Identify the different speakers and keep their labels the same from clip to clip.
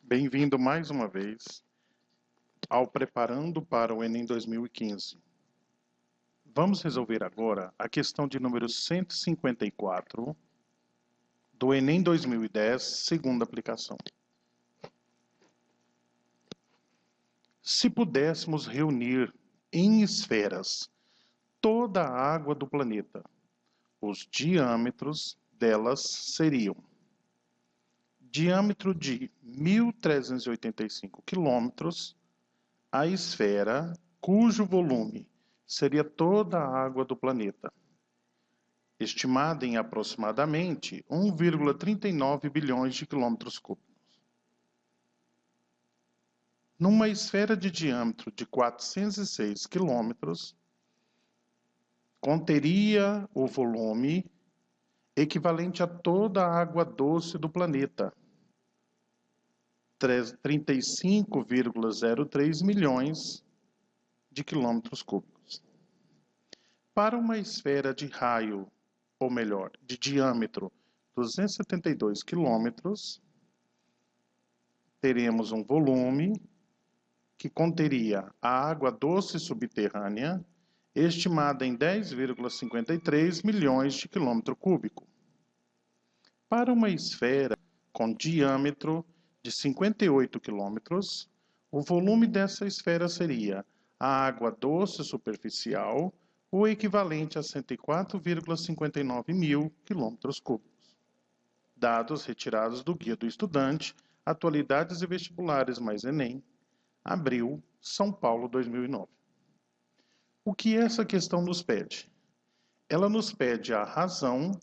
Speaker 1: Bem-vindo mais uma vez ao Preparando para o Enem 2015. Vamos resolver agora a questão de número 154 do Enem 2010, segunda aplicação. Se pudéssemos reunir em esferas toda a água do planeta, os diâmetros delas seriam diâmetro de 1.385 quilômetros, a esfera cujo volume seria toda a água do planeta, estimada em aproximadamente 1,39 bilhões de quilômetros cúbicos. Numa esfera de diâmetro de 406 quilômetros, conteria o volume equivalente a toda a água doce do planeta, 35,03 milhões de quilômetros cúbicos. Para uma esfera de raio, ou melhor, de diâmetro 272 quilômetros, teremos um volume que conteria a água doce subterrânea, estimada em 10,53 milhões de quilômetro cúbico. Para uma esfera com diâmetro de 58 quilômetros, o volume dessa esfera seria a água doce superficial, o equivalente a 104,59 mil quilômetros cúbicos. Dados retirados do Guia do Estudante, Atualidades e Vestibulares mais Enem, abril, São Paulo, 2009. O que essa questão nos pede? Ela nos pede a razão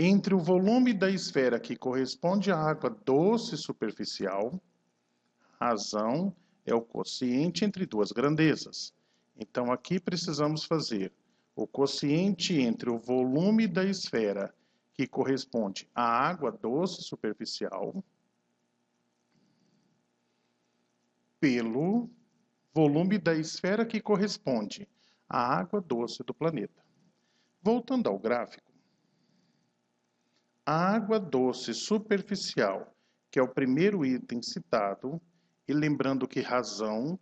Speaker 1: entre o volume da esfera que corresponde à água doce superficial. Razão é o quociente entre duas grandezas. Então, aqui precisamos fazer o quociente entre o volume da esfera que corresponde à água doce superficial pelo volume da esfera que corresponde à água doce do planeta. Voltando ao gráfico, a água doce superficial, que é o primeiro item citado, e lembrando que razão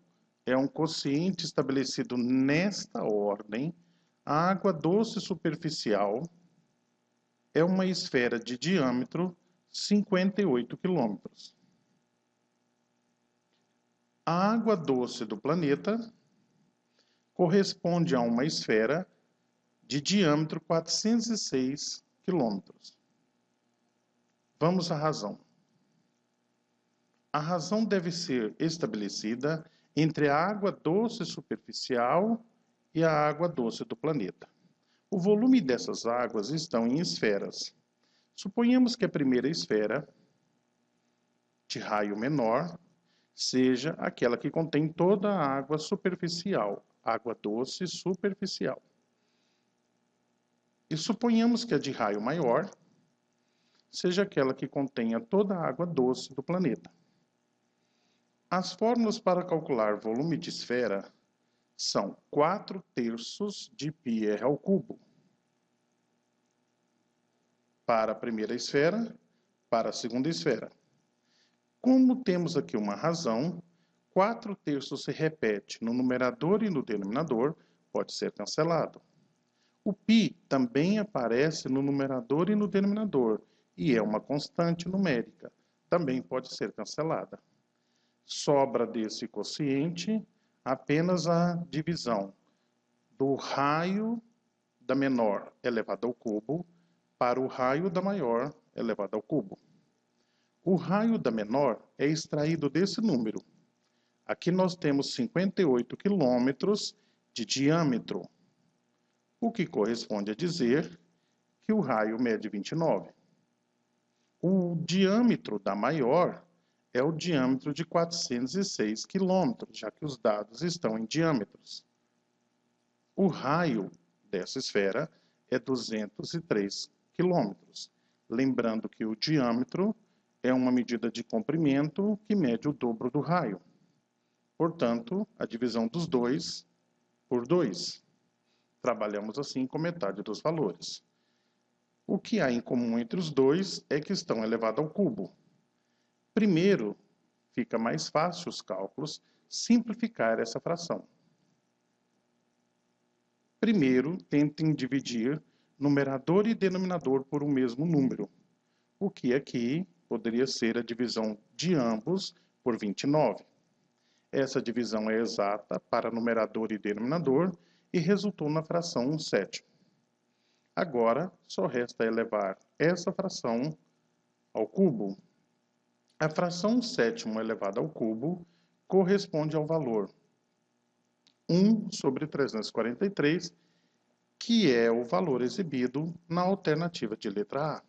Speaker 1: é um quociente estabelecido nesta ordem, a água doce superficial é uma esfera de diâmetro 58 quilômetros. A água doce do planeta corresponde a uma esfera de diâmetro 406 quilômetros. Vamos à razão. A razão deve ser estabelecida entre a água doce superficial e a água doce do planeta. O volume dessas águas estão em esferas. Suponhamos que a primeira esfera, de raio menor, seja aquela que contém toda a água superficial, água doce superficial. E suponhamos que a de raio maior seja aquela que contenha toda a água doce do planeta. As fórmulas para calcular volume de esfera são 4/3 de πr ao cubo para a primeira esfera, para a segunda esfera. Como temos aqui uma razão, 4/3 se repete no numerador e no denominador, pode ser cancelado. O π também aparece no numerador e no denominador, e é uma constante numérica, também pode ser cancelada. Sobra desse quociente apenas a divisão do raio da menor elevado ao cubo para o raio da maior elevado ao cubo. O raio da menor é extraído desse número. Aqui nós temos 58 quilômetros de diâmetro, o que corresponde a dizer que o raio mede 29. O diâmetro da maior é o diâmetro de 406 quilômetros, já que os dados estão em diâmetros. O raio dessa esfera é 203 quilômetros. Lembrando que o diâmetro é uma medida de comprimento que mede o dobro do raio. Portanto, a divisão dos dois por 2. Trabalhamos assim com metade dos valores. O que há em comum entre os dois é que estão elevado ao cubo. Primeiro, fica mais fácil os cálculos, simplificar essa fração. Primeiro, tentem dividir numerador e denominador por um mesmo número, o que aqui poderia ser a divisão de ambos por 29. Essa divisão é exata para numerador e denominador e resultou na fração 1/7. Agora, só resta elevar essa fração ao cubo. A fração 1/7 elevada ao cubo corresponde ao valor 1/343, que é o valor exibido na alternativa de letra A.